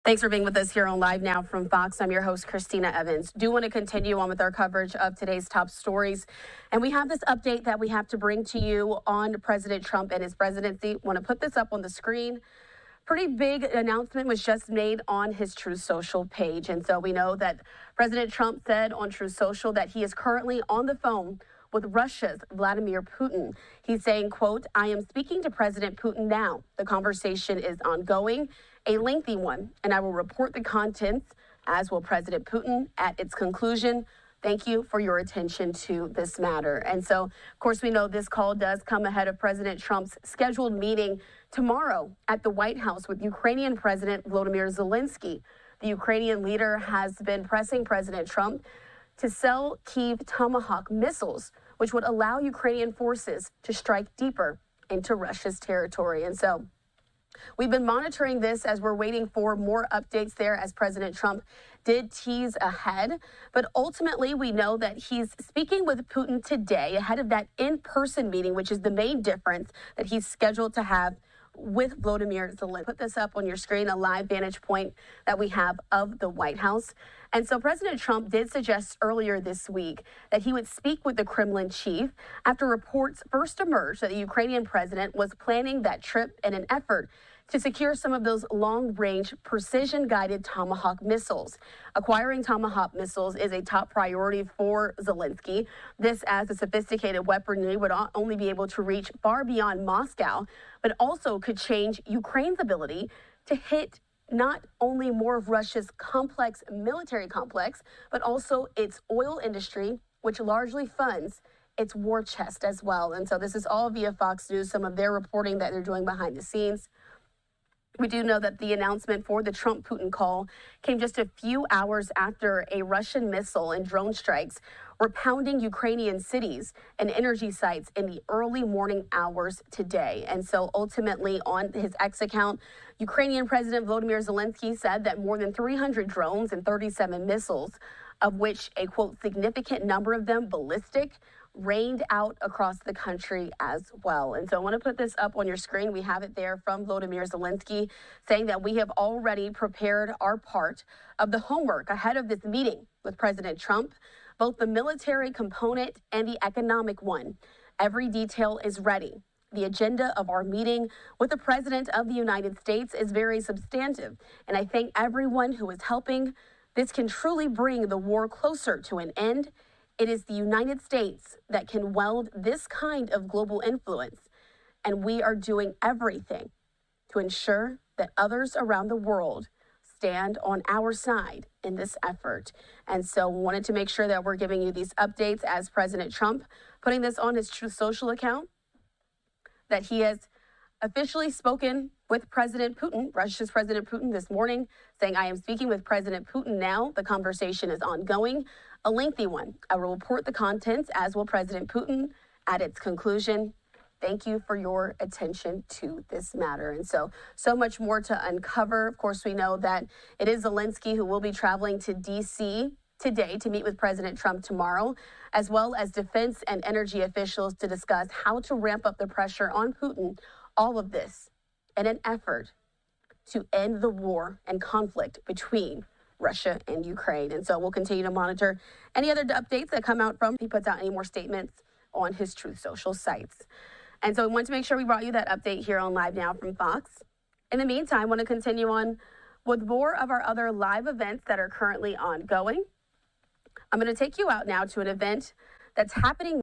Thanks for being with us here on Live Now from Fox. I'm your host, Christina Evans. Do want to continue on with our coverage of today's top stories. And we have this update that we have to bring to you on President Trump and his presidency. Want to put this up on the screen. Pretty big announcement was just made on his Truth Social page. And so we know that President Trump said on Truth Social that he is currently on the phone with Russia's Vladimir Putin. He's saying, quote, "I am speaking to President Putin now. The conversation is ongoing, a lengthy one, and I will report the contents, as will President Putin, at its conclusion. Thank you for your attention to this matter." And so, of course, we know this call does come ahead of President Trump's scheduled meeting tomorrow at the White House with Ukrainian President Vladimir Zelensky. The Ukrainian leader has been pressing President Trump to sell Kyiv Tomahawk missiles, which would allow Ukrainian forces to strike deeper into Russia's territory. And so we've been monitoring this as we're waiting for more updates there, as President Trump did tease ahead. But ultimately, we know that he's speaking with Putin today ahead of that in-person meeting, which is the main difference that he's scheduled to have with Vladimir Zelensky. Put this up on your screen, a live vantage point that we have of the White House. And so President Trump did suggest earlier this week that he would speak with the Kremlin chief after reports first emerged that the Ukrainian president was planning that trip in an effort to secure some of those long-range, precision-guided Tomahawk missiles. Acquiring Tomahawk missiles is a top priority for Zelensky. This, as a sophisticated weaponry, would not only be able to reach far beyond Moscow, but also could change Ukraine's ability to hit not only more of Russia's complex military complex, but also its oil industry, which largely funds its war chest as well. And so this is all via Fox News, some of their reporting that they're doing behind the scenes. We do know that the announcement for the Trump-Putin call came just a few hours after a Russian missile and drone strikes were pounding Ukrainian cities and energy sites in the early morning hours today. And so ultimately on his X account, Ukrainian President Vladimir Zelensky said that more than 300 drones and 37 missiles, of which a, quote, significant number of them ballistic, rained out across the country as well. And so I want to put this up on your screen. We have it there from Vladimir Zelensky saying that we have already prepared our part of the homework ahead of this meeting with President Trump, both the military component and the economic one. Every detail is ready. The agenda of our meeting with the President of the United States is very substantive, and I thank everyone who is helping. This can truly bring the war closer to an end. It is the United States that can wield this kind of global influence, and we are doing everything to ensure that others around the world stand on our side in this effort. And so we wanted to make sure that we're giving you these updates as President Trump putting this on his Truth Social account, that he has officially spoken with President Putin, Russia's President Putin, this morning, saying, "I am speaking with President Putin now. The conversation is ongoing, a lengthy one. I will report the contents, as will President Putin, at its conclusion. Thank you for your attention to this matter." And so much more to uncover. Of course, we know that it is Zelensky who will be traveling to D.C. today to meet with President Trump tomorrow, as well as defense and energy officials to discuss how to ramp up the pressure on Putin. All of this in an effort to end the war and conflict between Russia and Ukraine. And so we'll continue to monitor any other updates that come out from. He puts out any more statements on his Truth Social sites. And so we want to make sure we brought you that update here on Live Now from Fox. In the meantime, I want to continue on with more of our other live events that are currently ongoing. I'm going to take you out now to an event that's happening